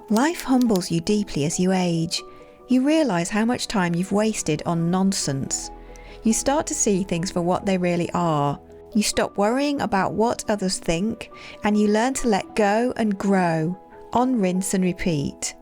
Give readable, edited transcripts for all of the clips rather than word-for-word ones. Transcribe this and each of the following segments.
Life humbles you deeply as you age. You realise how much time you've wasted on nonsense. You start to see things for what they really are. You stop worrying about what others think, and you learn to let go and grow, on rinse and repeat.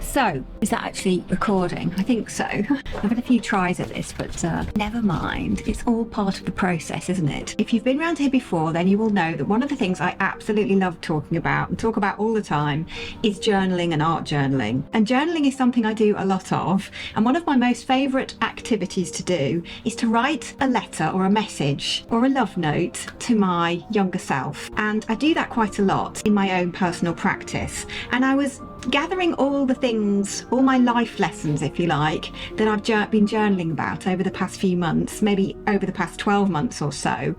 So, is that actually recording? I think so. I've had a few tries at this, but never mind. It's all part of the process, isn't it? If you've been around here before, then you will know that one of the things I absolutely love talking about and talk about all the time is journaling and art journaling. And journaling is something I do a lot of. And one of my most favourite activities to do is to write a letter or a message or a love note to my younger self. And I do that quite a lot in my own personal practice. And I was gathering all the things, all my life lessons, if you like, that I've been journaling about over the past few months, maybe over the past 12 months or so.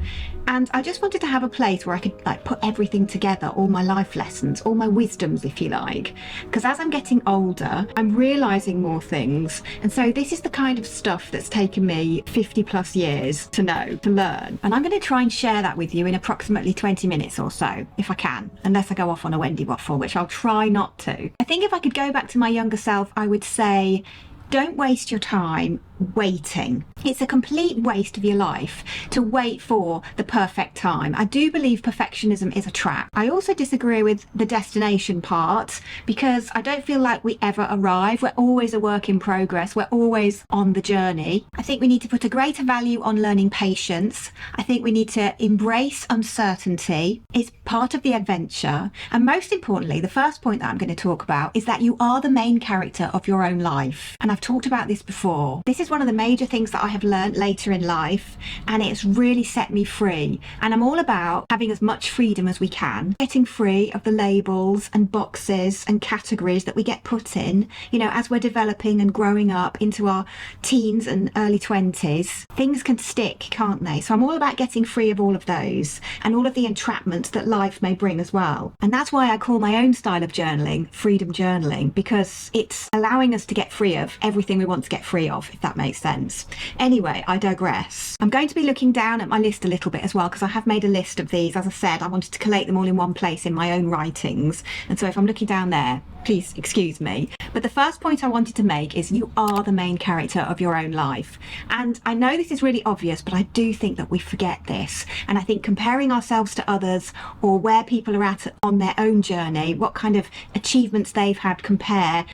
And I just wanted to have a place where I could put everything together, all my life lessons, all my wisdoms, if you like. Because as I'm getting older, I'm realising more things. And so this is the kind of stuff that's taken me 50 plus years to know, to learn. And I'm going to try and share that with you in approximately 20 minutes or so, if I can, unless I go off on a Wendy waffle, which I'll try not to. I think if I could go back to my younger self, I would say, don't waste your time waiting. It's a complete waste of your life to wait for the perfect time. I do believe perfectionism is a trap. I also disagree with the destination part because I don't feel like we ever arrive. We're always a work in progress. We're always on the journey. I think we need to put a greater value on learning patience. I think we need to embrace uncertainty. It's part of the adventure. And most importantly, the first point that I'm going to talk about is that you are the main character of your own life. And I've talked about this before. This is one of the major things that I have learned later in life, and it's really set me free. And I'm all about having as much freedom as we can, getting free of the labels and boxes and categories that we get put in, as we're developing and growing up into our teens and early 20s. Things can stick, can't they? So I'm all about getting free of all of those and all of the entrapments that life may bring as well. And that's why I call my own style of journaling freedom journaling, because it's allowing us to get free of everything we want to get free of, if that makes sense. Anyway, I digress. I'm going to be looking down at my list a little bit as well, because I have made a list of these. As I said, I wanted to collate them all in one place in my own writings. And so if I'm looking down there, please excuse me. But the first point I wanted to make is you are the main character of your own life. And I know this is really obvious, but I do think that we forget this. And I think comparing ourselves to others or where people are at on their own journey, what kind of achievements they've had,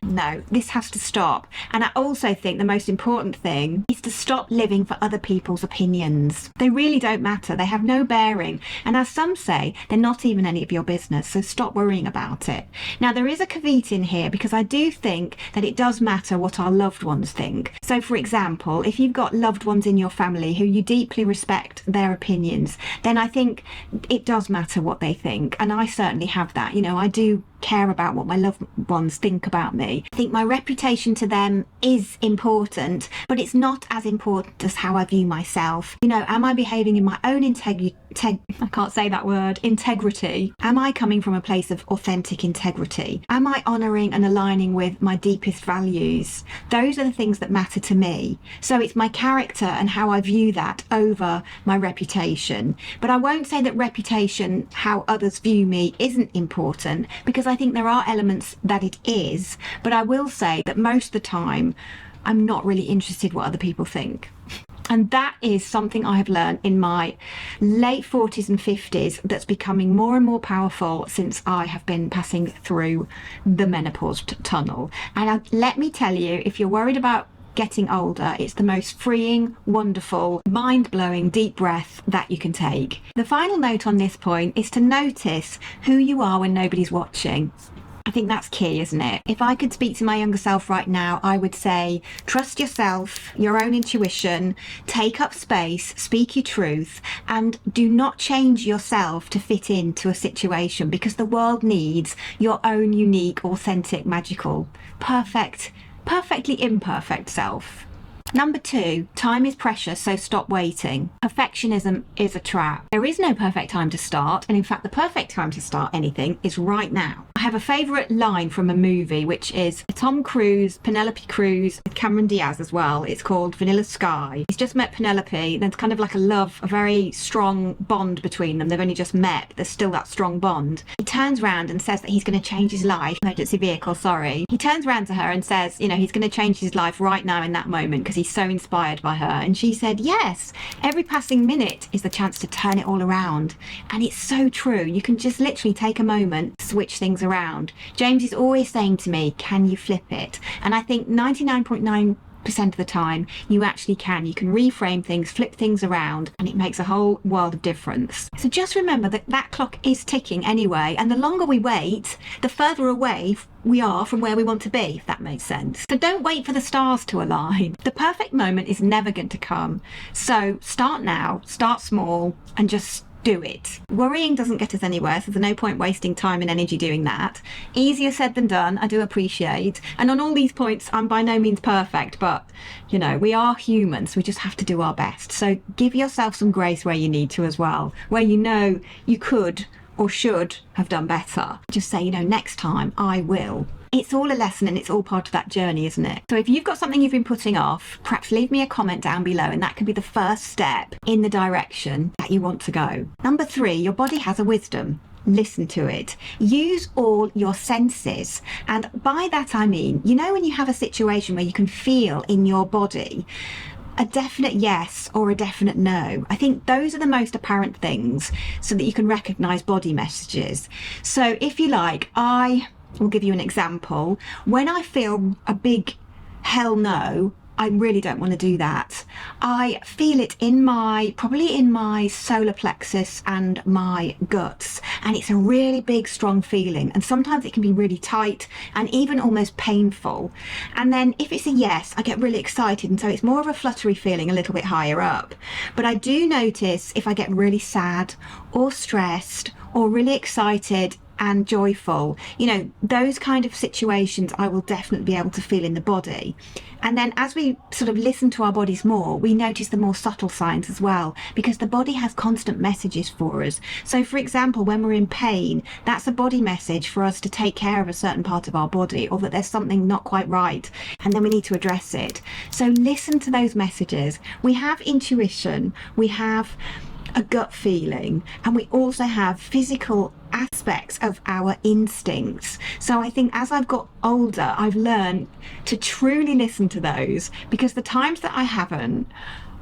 no, this has to stop. And I also think the most important thing is to stop living for other people's opinions. They really don't matter. They have no bearing. And as some say, they're not even any of your business. So stop worrying about it. Now, there is a caveat in here because I do think that it does matter what our loved ones think. So for example, if you've got loved ones in your family who you deeply respect their opinions, then I think it does matter what they think. And I certainly have that. I do care about what my loved ones think about me. I think my reputation to them is important, but it's not as important as how I view myself. Am I behaving in my own integrity? Am I coming from a place of authentic integrity? Am I honouring and aligning with my deepest values? Those are the things that matter to me. So it's my character and how I view that over my reputation. But I won't say that reputation, how others view me, isn't important, because I think there are elements that it is. But I will say that most of the time, I'm not really interested what other people think. And that is something I have learned in my late 40s and 50s that's becoming more and more powerful since I have been passing through the menopause tunnel. And let me tell you, if you're worried about getting older, it's the most freeing, wonderful, mind-blowing deep breath that you can take. The final note on this point is to notice who you are when nobody's watching. I think that's key, isn't it? If I could speak to my younger self right now, I would say, trust yourself, your own intuition, take up space, speak your truth, and do not change yourself to fit into a situation, because the world needs your own unique, authentic, magical, perfectly imperfect self. Number 2, time is precious, so stop waiting. Perfectionism is a trap. There is no perfect time to start, and in fact, the perfect time to start anything is right now. I have a favourite line from a movie, which is Tom Cruise, Penelope Cruz, with Cameron Diaz as well. It's called Vanilla Sky. He's just met Penelope, there's kind of like a very strong bond between them. They've only just met, but there's still that strong bond. He turns around and says that he's going to change his life. Emergency vehicle, sorry. He turns around to her and says, he's going to change his life right now in that moment because he's so inspired by her. And she said, yes, every passing minute is the chance to turn it all around. And it's so true. You can just literally take a moment, switch things around. James is always saying to me, can you flip it? And I think 99.9% of the time you actually can. You can reframe things, flip things around, and it makes a whole world of difference. So just remember that that clock is ticking anyway, and the longer we wait, the further away we are from where we want to be, if that makes sense. So don't wait for the stars to align. The perfect moment is never going to come. So start now, start small, and just do it. Worrying doesn't get us anywhere, so there's no point wasting time and energy doing that. Easier said than done, I do appreciate. And on all these points, I'm by no means perfect, but we are humans, we just have to do our best. So give yourself some grace where you need to as well, where you could or should have done better. Just say, next time I will. It's all a lesson and it's all part of that journey, isn't it? So if you've got something you've been putting off, perhaps leave me a comment down below, and that can be the first step in the direction that you want to go. Number 3, your body has a wisdom. Listen to it. Use all your senses. And by that I mean, when you have a situation where you can feel in your body a definite yes or a definite no. I think those are the most apparent things so that you can recognize body messages. So if you like, I will give you an example. When I feel a big hell no, I really don't want to do that. I feel it probably in my solar plexus and my guts. And it's a really big, strong feeling. And sometimes it can be really tight and even almost painful. And then if it's a yes, I get really excited. And so it's more of a fluttery feeling a little bit higher up. But I do notice if I get really sad or stressed or really excited and joyful, those kind of situations I will definitely be able to feel in the body. And then as we sort of listen to our bodies more, we notice the more subtle signs as well, because the body has constant messages for us. So for example, when we're in pain, that's a body message for us to take care of a certain part of our body, or that there's something not quite right and then we need to address it. So listen to those messages. We have intuition, we have a gut feeling, and we also have physical aspects of our instincts. So I think as I've got older, I've learned to truly listen to those, because the times that I haven't,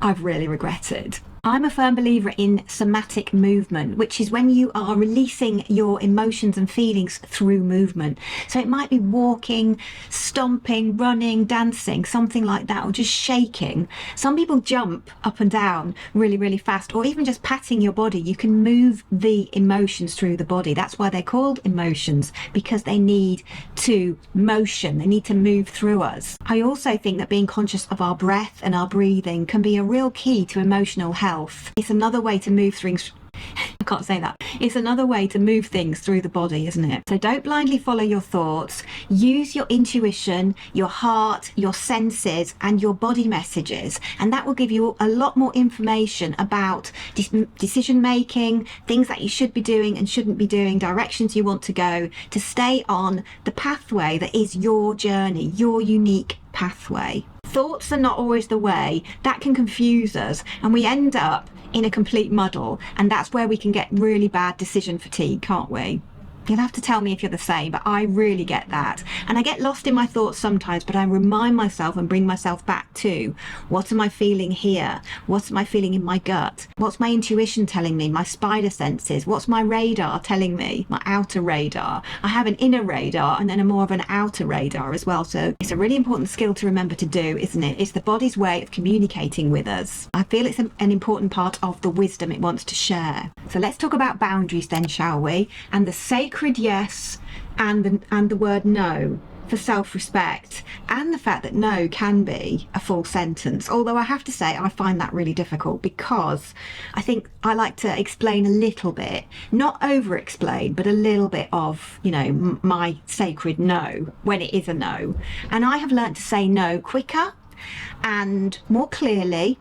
I've really regretted. I'm a firm believer in somatic movement, which is when you are releasing your emotions and feelings through movement. So it might be walking, stomping, running, dancing, something like that, or just shaking. Some people jump up and down really, really fast, or even just patting your body. You can move the emotions through the body. That's why they're called emotions, because they need to motion, they need to move through us. I also think that being conscious of our breath and our breathing can be a real key to emotional health. It's another way to move things. I can't say that. It's another way to move things through the body, isn't it? So don't blindly follow your thoughts. Use your intuition, your heart, your senses, and your body messages. And that will give you a lot more information about decision making, things that you should be doing and shouldn't be doing, directions you want to go, to stay on the pathway that is your journey, your unique pathway. Thoughts are not always the way. That can confuse us, and we end up in a complete muddle, and that's where we can get really bad decision fatigue, can't we? You'll have to tell me if you're the same, but I really get that. And I get lost in my thoughts sometimes, but I remind myself and bring myself back to, what am I feeling here? What am I feeling in my gut? What's my intuition telling me? My spider senses? What's my radar telling me? My outer radar? I have an inner radar and then a more of an outer radar as well. So it's a really important skill to remember to do, isn't it? It's the body's way of communicating with us. I feel it's an important part of the wisdom it wants to share. So let's talk about boundaries then, shall we? And the sacred yes and the word no for self-respect, and the fact that no can be a full sentence. Although I have to say I find that really difficult, because I think I like to explain a little bit, not over explain, but a little bit of my sacred no when it is a no. And I have learned to say no quicker and more clearly,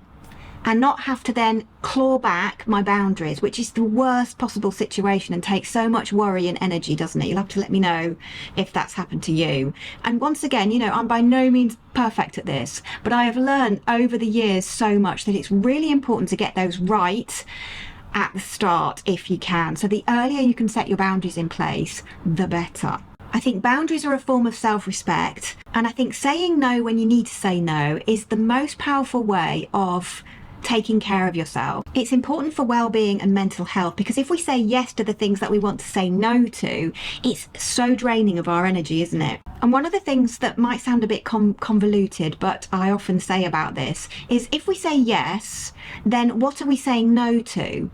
and not have to then claw back my boundaries, which is the worst possible situation and takes so much worry and energy, doesn't it? You'll have to let me know if that's happened to you. And once again, you know, I'm by no means perfect at this, but I have learned over the years so much that it's really important to get those right at the start if you can. So the earlier you can set your boundaries in place, the better. I think boundaries are a form of self-respect, and I think saying no when you need to say no is the most powerful way of taking care of yourself. It's important for well-being and mental health, because if we say yes to the things that we want to say no to, it's so draining of our energy, isn't it? And one of the things that might sound a bit convoluted, but I often say about this, is if we say yes, then what are we saying no to?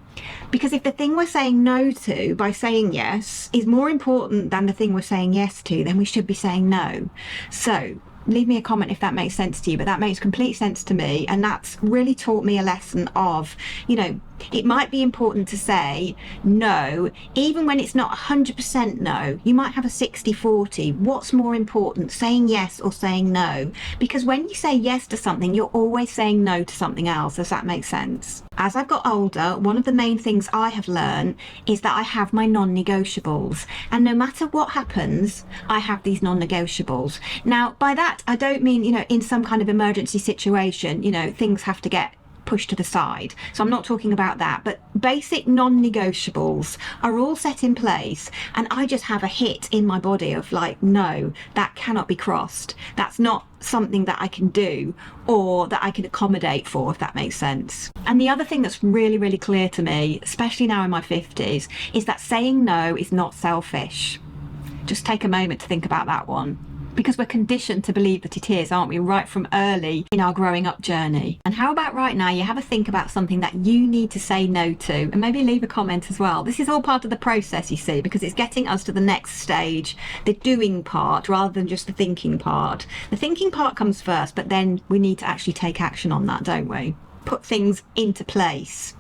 Because if the thing we're saying no to by saying yes is more important than the thing we're saying yes to, then we should be saying no. So leave me a comment if that makes sense to you, but that makes complete sense to me. And that's really taught me a lesson of, you know, it might be important to say no, even when it's not 100% no. You might have a 60-40. What's more important, saying yes or saying no? Because when you say yes to something, you're always saying no to something else. Does that make sense? As I've got older, one of the main things I have learned is that I have my non-negotiables. And no matter what happens, I have these non-negotiables. Now, by that, I don't mean, you know, in some kind of emergency situation, you know, things have to get pushed to the side. So I'm not talking about that, but basic non-negotiables are all set in place, and I just have a hit in my body of like, no, that cannot be crossed. That's not something that I can do or that I can accommodate for, if that makes sense. And the other thing that's really, really clear to me, especially now in my 50s, is that saying no is not selfish. Just take a moment to think about that one, because we're conditioned to believe that it is, aren't we, right from early in our growing up journey. And how about right now you have a think about something that you need to say no to, and maybe leave a comment as well. This is all part of the process, you see, because it's getting us to the next stage, the doing part, rather than just the thinking part. The thinking part comes first, but then we need to actually take action on that, don't we? Put things into place.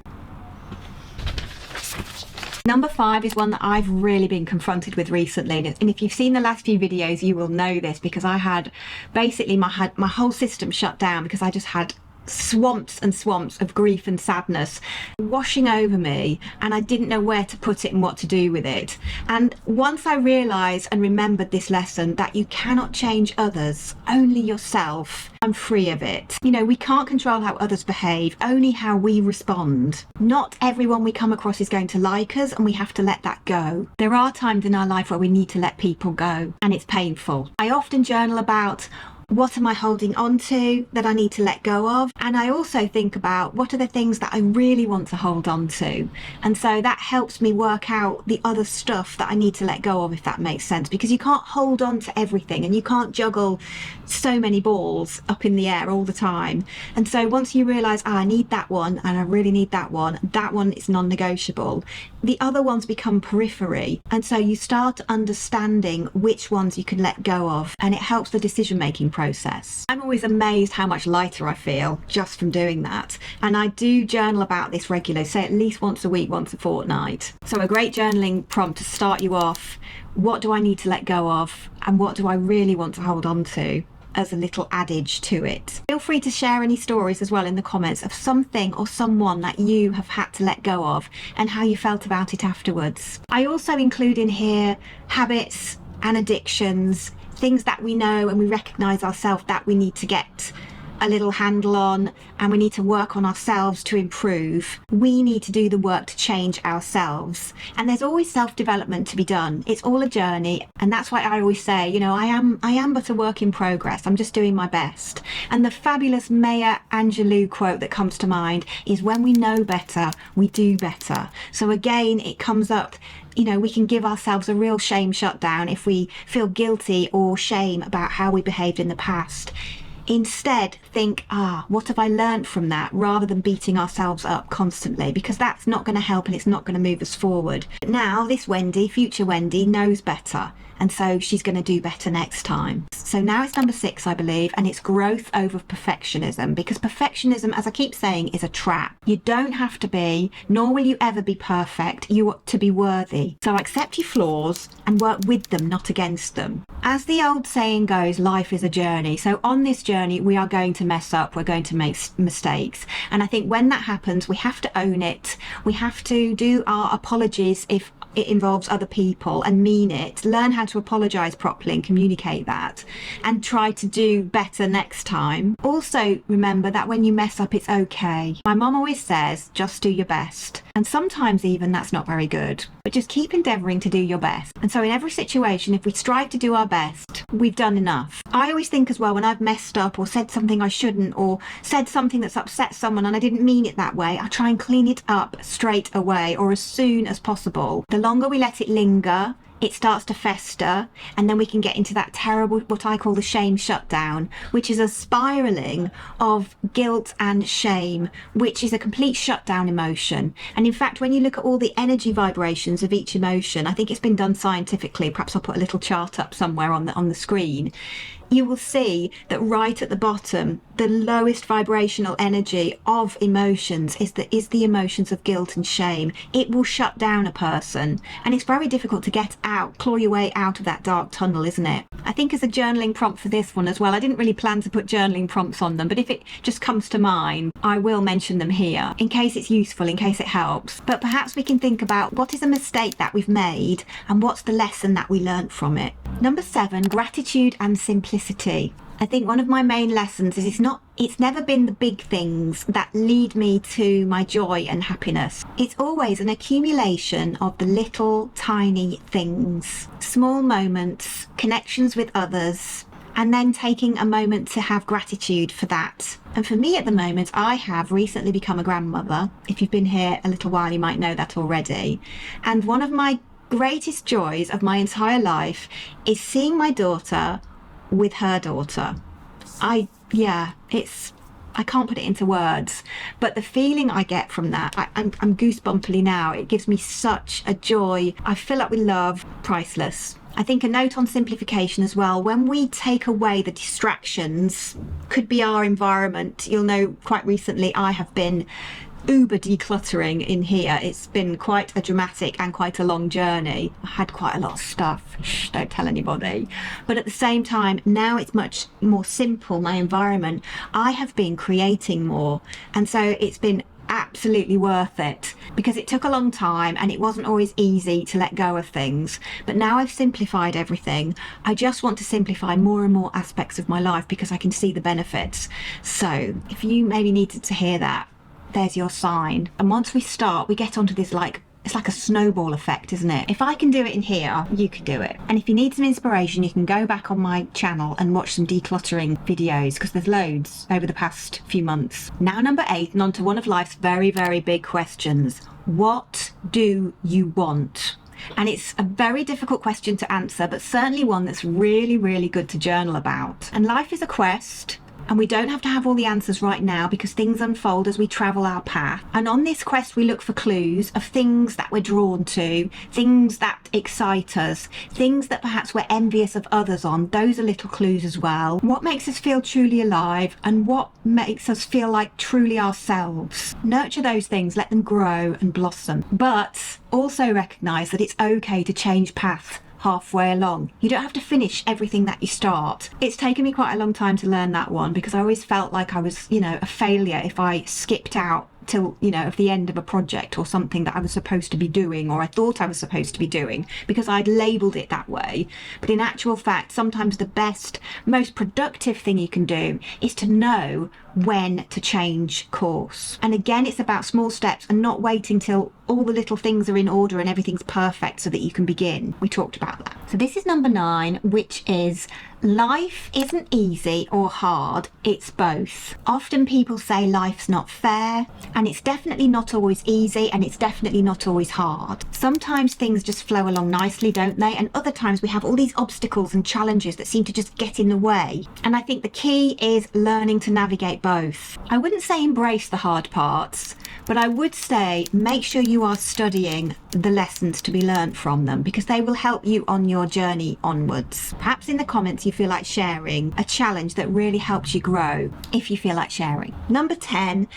Number 5 is one that I've really been confronted with recently, and if you've seen the last few videos you will know this, because I had basically my whole system shut down because I just had swamps and swamps of grief and sadness washing over me, and I didn't know where to put it and what to do with it. And once I realised and remembered this lesson, that you cannot change others, only yourself, I'm free of it. You know, we can't control how others behave, only how we respond. Not everyone we come across is going to like us, and we have to let that go. There are times in our life where we need to let people go, and it's painful. I often journal about, what am I holding on to that I need to let go of? And I also think about, what are the things that I really want to hold on to? And so that helps me work out the other stuff that I need to let go of, if that makes sense, because you can't hold on to everything, and you can't juggle so many balls up in the air all the time. And so once you realise, I need that one and I really need that one is non-negotiable, the other ones become periphery. And so you start understanding which ones you can let go of, and it helps the decision making process. I'm always amazed how much lighter I feel just from doing that. And I do journal about this regularly, say at least once a week, once a fortnight. So a great journaling prompt to start you off: what do I need to let go of, and what do I really want to hold on to, as a little adage to it. Feel free to share any stories as well in the comments of something or someone that you have had to let go of and how you felt about it afterwards. I also include in here habits and addictions, things that we know and we recognise ourselves that we need to get a little handle on, and we need to work on ourselves to improve. We need to do the work to change ourselves, and there's always self-development to be done. It's all a journey, and that's why I always say, you know, I am but a work in progress. I'm just doing my best. And the fabulous Maya Angelou quote that comes to mind is, when we know better, we do better. So again, it comes up, you know, we can give ourselves a real shame shutdown if we feel guilty or shame about how we behaved in the past. Instead, think, what have I learned from that, rather than beating ourselves up constantly, because that's not going to help and it's not going to move us forward. But now this Wendy, future Wendy, knows better, and so she's going to do better next time. So now it's number 6, I believe, and it's growth over perfectionism, because perfectionism, as I keep saying, is a trap. You don't have to be, nor will you ever be perfect. You want to be worthy. So accept your flaws and work with them, not against them. As the old saying goes, life is a journey. So on this journey, journey, we are going to mess up, we're going to make mistakes. And I think when that happens, we have to own it. We have to do our apologies if it involves other people and mean it, learn how to apologize properly and communicate that, and try to do better next time. Also remember that when you mess up, it's okay. My mom always says, just do your best. And sometimes even that's not very good, but just keep endeavoring to do your best. And so in every situation, if we strive to do our best, we've done enough. I always think as well, when I've messed up or said something I shouldn't, or said something that's upset someone and I didn't mean it that way, I try and clean it up straight away or as soon as possible. The longer we let it linger, it starts to fester, and then we can get into that terrible, what I call the shame shutdown, which is a spiraling of guilt and shame, which is a complete shutdown emotion. And in fact, when you look at all the energy vibrations of each emotion, I think it's been done scientifically, perhaps I'll put a little chart up somewhere on the screen, you will see that right at the bottom, the lowest vibrational energy of emotions is the emotions of guilt and shame. It will shut down a person, and it's very difficult to get out, claw your way out of that dark tunnel, isn't it? I think as a journaling prompt for this one as well, I didn't really plan to put journaling prompts on them, but if it just comes to mind, I will mention them here in case it's useful, in case it helps. But perhaps we can think about what is a mistake that we've made and what's the lesson that we learnt from it. Number 7, gratitude and simplicity. I think one of my main lessons is it's never been the big things that lead me to my joy and happiness. It's always an accumulation of the little tiny things, small moments, connections with others, and then taking a moment to have gratitude for that. And for me at the moment, I have recently become a grandmother. If you've been here a little while, you might know that already. And one of my greatest joys of my entire life is seeing my daughter with her daughter. I can't put it into words, but the feeling I get from that, I'm goosebumpily now. It gives me such a joy. I fill up with love, priceless. I think a note on simplification as well. When we take away the distractions, could be our environment. You'll know quite recently I have been uber decluttering in here. It's been quite a dramatic and quite a long journey. I had quite a lot of stuff. Shh, don't tell anybody. But at the same time, now it's much more simple, my environment. I have been creating more. And so it's been absolutely worth it, because it took a long time and it wasn't always easy to let go of things. But now I've simplified everything. I just want to simplify more and more aspects of my life because I can see the benefits. So if you maybe needed to hear that, there's your sign. And once we start, we get onto this it's like a snowball effect, isn't it? If I can do it in here, you can do it. And if you need some inspiration, you can go back on my channel and watch some decluttering videos, because there's loads over the past few months. Now, number 8, and on to one of life's very, very big questions. What do you want? And it's a very difficult question to answer, but certainly one that's really, really good to journal about. And life is a quest. And we don't have to have all the answers right now, because things unfold as we travel our path. And on this quest, we look for clues of things that we're drawn to, things that excite us, things that perhaps we're envious of others on. Those are little clues as well. What makes us feel truly alive, and what makes us feel like truly ourselves. Nurture those things, let them grow and blossom. But also recognise that it's okay to change path halfway along. You don't have to finish everything that you start. It's taken me quite a long time to learn that one, because I always felt like I was, a failure if I skipped out till, of the end of a project or something that I was supposed to be doing, or I thought I was supposed to be doing, because I'd labelled it that way. But in actual fact, sometimes the best, most productive thing you can do is to know when to change course. And again, it's about small steps and not waiting till all the little things are in order and everything's perfect so that you can begin. We talked about that. So this is number 9, which is life isn't easy or hard, it's both. Often people say life's not fair, and it's definitely not always easy, and it's definitely not always hard. Sometimes things just flow along nicely, don't they? And other times we have all these obstacles and challenges that seem to just get in the way. And I think the key is learning to navigate both. I wouldn't say embrace the hard parts, but I would say make sure you are studying the lessons to be learnt from them, because they will help you on your journey onwards. Perhaps in the comments you feel like sharing a challenge that really helps you grow, if you feel like sharing. Number 10,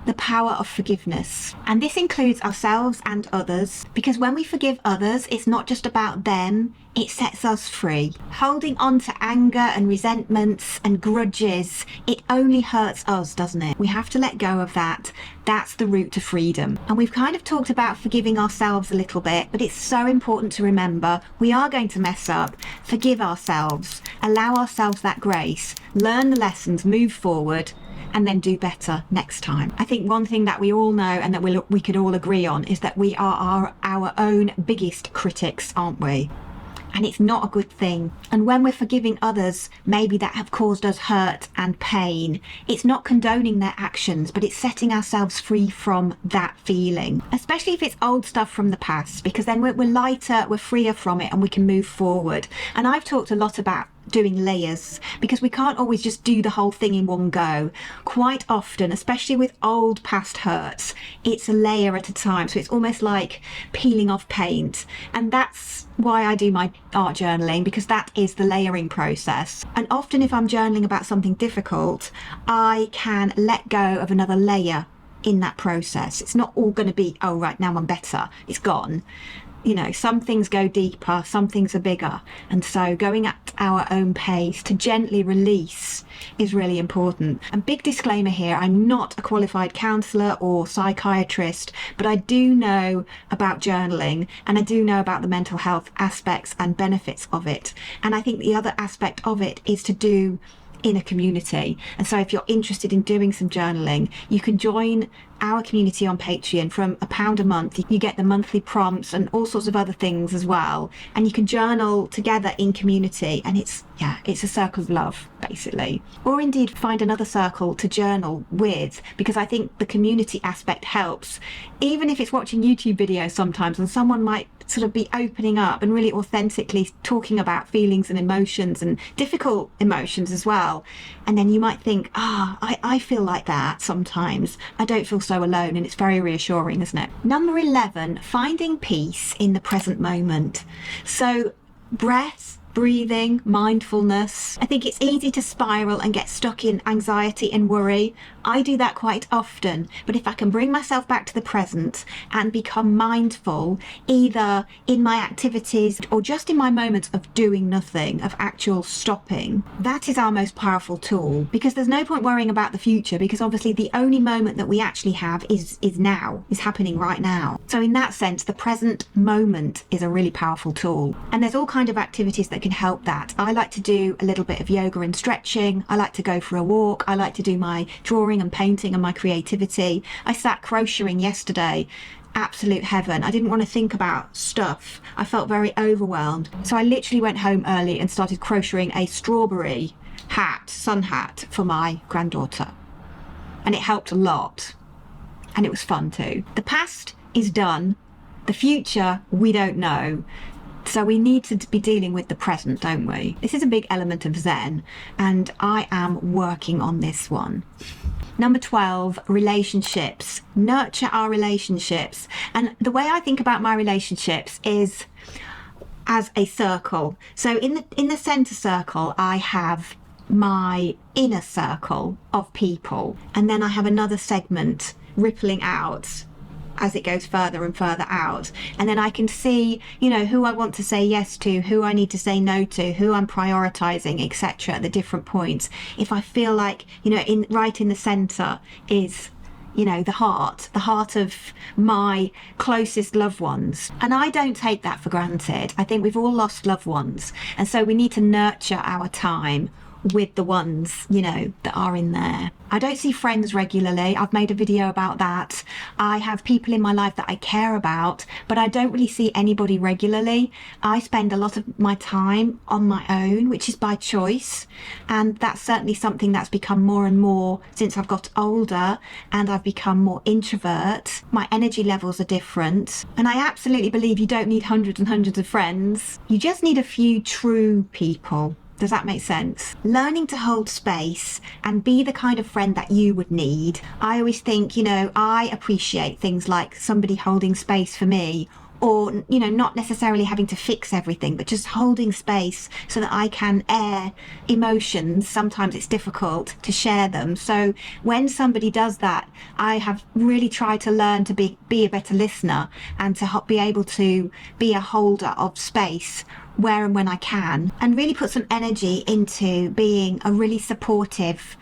the power of forgiveness. And this includes ourselves and others, because when we forgive others, it's not just about them, it sets us free. Holding on to anger and resentments and grudges, it only hurts us, doesn't it? We have to let go of that. That's the route to freedom. And we've kind of talked about forgiving ourselves a little bit, but it's so important to remember we are going to mess up. Forgive ourselves, allow ourselves that grace, learn the lessons, move forward, and then do better next time. I think one thing that we all know and that we could all agree on is that we are our own biggest critics, aren't we? And it's not a good thing. And when we're forgiving others, maybe that have caused us hurt and pain, it's not condoning their actions, but it's setting ourselves free from that feeling, especially if it's old stuff from the past, because then we're lighter, we're freer from it, and we can move forward. And I've talked a lot about doing layers, because we can't always just do the whole thing in one go. Quite often, especially with old past hurts, it's a layer at a time. So it's almost like peeling off paint. And that's why I do my art journaling, because that is the layering process. And often if I'm journaling about something difficult, I can let go of another layer in that process. It's not all going to be, oh right, now I'm better, it's gone. You know, some things go deeper, some things are bigger. And so going at our own pace to gently release is really important. And big disclaimer here, I'm not a qualified counsellor or psychiatrist, but I do know about journaling, and I do know about the mental health aspects and benefits of it. And I think the other aspect of it is to do in a community. And so if you're interested in doing some journaling, you can join our community on Patreon. From £1 a month, you get the monthly prompts and all sorts of other things as well, and you can journal together in community, and it's a circle of love basically. Or indeed find another circle to journal with, because I think the community aspect helps, even if it's watching YouTube videos sometimes and someone might sort of be opening up and really authentically talking about feelings and emotions and difficult emotions as well, and then you might think, I feel like that sometimes, I don't feel so alone, and it's very reassuring, isn't it? Number 11, finding peace in the present moment. So breath, breathing, mindfulness. I think it's easy to spiral and get stuck in anxiety and worry. I do that quite often, but if I can bring myself back to the present and become mindful, either in my activities or just in my moments of doing nothing, of actual stopping, that is our most powerful tool, because there's no point worrying about the future, because obviously the only moment that we actually have is now, is happening right now. So in that sense, the present moment is a really powerful tool. And there's all kinds of activities that can help that. I like to do a little bit of yoga and stretching. I like to go for a walk. I like to do my drawing and painting and my creativity. I sat crocheting yesterday. Absolute heaven. I didn't want to think about stuff. I felt very overwhelmed. So I literally went home early and started crocheting a strawberry sun hat for my granddaughter. And it helped a lot. And it was fun too. The past is done. The future, we don't know. So we need to be dealing with the present, don't we? This is a big element of Zen, and I am working on this one. Number 12, relationships. Nurture our relationships. And the way I think about my relationships is as a circle. So in the center circle, I have my inner circle of people, and then I have another segment rippling out as it goes further and further out, and then I can see, who I want to say yes to, who I need to say no to, who I'm prioritizing, etc. at the different points. If I feel like, right in the center is, the heart of my closest loved ones. And I don't take that for granted. I think we've all lost loved ones, and so we need to nurture our time with the ones, that are in there. I don't see friends regularly. I've made a video about that. I have people in my life that I care about, but I don't really see anybody regularly. I spend a lot of my time on my own, which is by choice. And that's certainly something that's become more and more since I've got older and I've become more introvert. My energy levels are different. And I absolutely believe you don't need hundreds and hundreds of friends. You just need a few true people. Does that make sense? Learning to hold space and be the kind of friend that you would need. I always think, I appreciate things like somebody holding space for me, or, you know, not necessarily having to fix everything, but just holding space so that I can air emotions. Sometimes it's difficult to share them. So when somebody does that, I have really tried to learn to be a better listener and to be able to be a holder of space where and when I can, and really put some energy into being a really supportive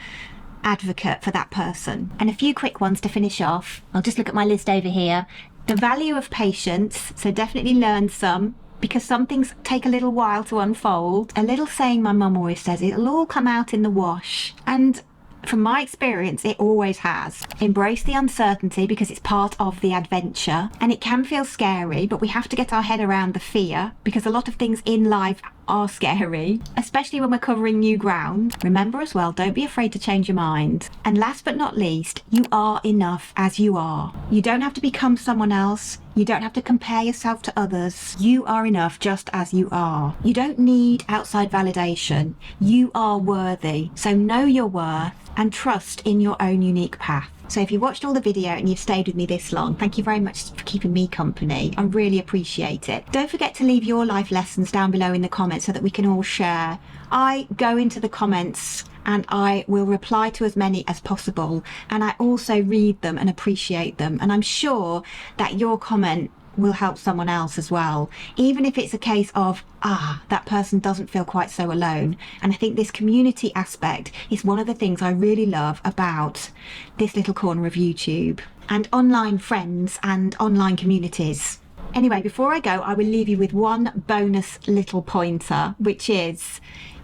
advocate for that person. And a few quick ones to finish off. I'll just look at my list over here. The value of patience, so definitely learn some, because some things take a little while to unfold. A little saying my mum always says, it'll all come out in the wash. And from my experience, it always has. Embrace the uncertainty because it's part of the adventure, and it can feel scary, but we have to get our head around the fear because a lot of things in life are scary, especially when we're covering new ground. Remember as well, don't be afraid to change your mind. And last but not least, you are enough as you are. You don't have to become someone else. You don't have to compare yourself to others. You are enough just as you are. You don't need outside validation. You are worthy. So know your worth and trust in your own unique path. So if you watched all the video and you've stayed with me this long, thank you very much for keeping me company. I really appreciate it. Don't forget to leave your life lessons down below in the comments so that we can all share. I go into the comments and I will reply to as many as possible. And I also read them and appreciate them. And I'm sure that your comment will help someone else as well, even if it's a case of that person doesn't feel quite so alone. And I think this community aspect is one of the things I really love about this little corner of YouTube and online friends and online communities. Anyway, before I go, I will leave you with one bonus little pointer, which is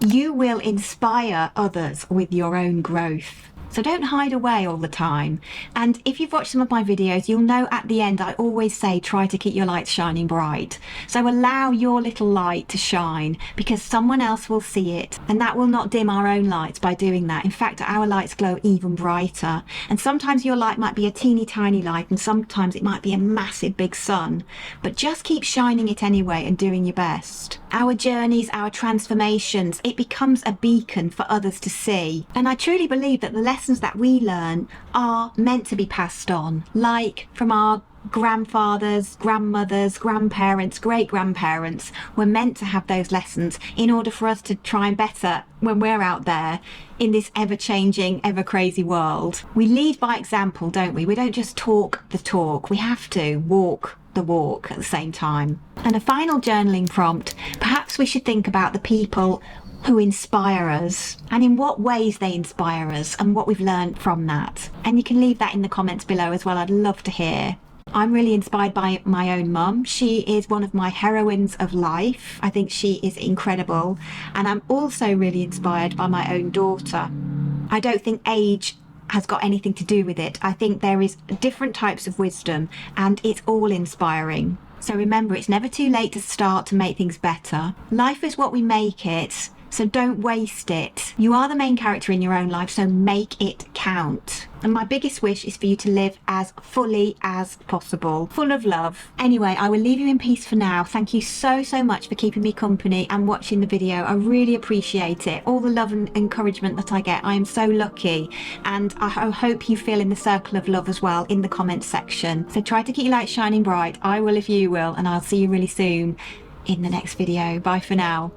you will inspire others with your own growth. So don't hide away all the time. And if you've watched some of my videos, you'll know at the end I always say try to keep your lights shining bright. So allow your little light to shine because someone else will see it, and that will not dim our own lights by doing that. In fact, our lights glow even brighter. And sometimes your light might be a teeny tiny light and sometimes it might be a massive big sun, but just keep shining it anyway and doing your best. Our journeys, our transformations, it becomes a beacon for others to see. And I truly believe that the lessons that we learn are meant to be passed on, like from our grandfathers, grandmothers, grandparents, great-grandparents. We're meant to have those lessons in order for us to try and better when we're out there in this ever-changing, ever-crazy world. We lead by example, don't we? We don't just talk the talk. We have to walk the walk at the same time. And a final journaling prompt, perhaps we should think about the people who inspire us and in what ways they inspire us and what we've learned from that. And you can leave that in the comments below as well. I'd love to hear. I'm really inspired by my own mum. She is one of my heroines of life. I think she is incredible. And I'm also really inspired by my own daughter. I don't think age has got anything to do with it. I think there is different types of wisdom and it's all inspiring. So remember, it's never too late to start to make things better. Life is what we make it. So don't waste it. You are the main character in your own life, so make it count. And my biggest wish is for you to live as fully as possible, full of love. Anyway, I will leave you in peace for now. Thank you so much for keeping me company and watching the video. I really appreciate it. All the love and encouragement that I get. I am so lucky. And I hope you feel in the circle of love as well in the comments section. So try to keep your light shining bright. I will if you will. And I'll see you really soon in the next video. Bye for now.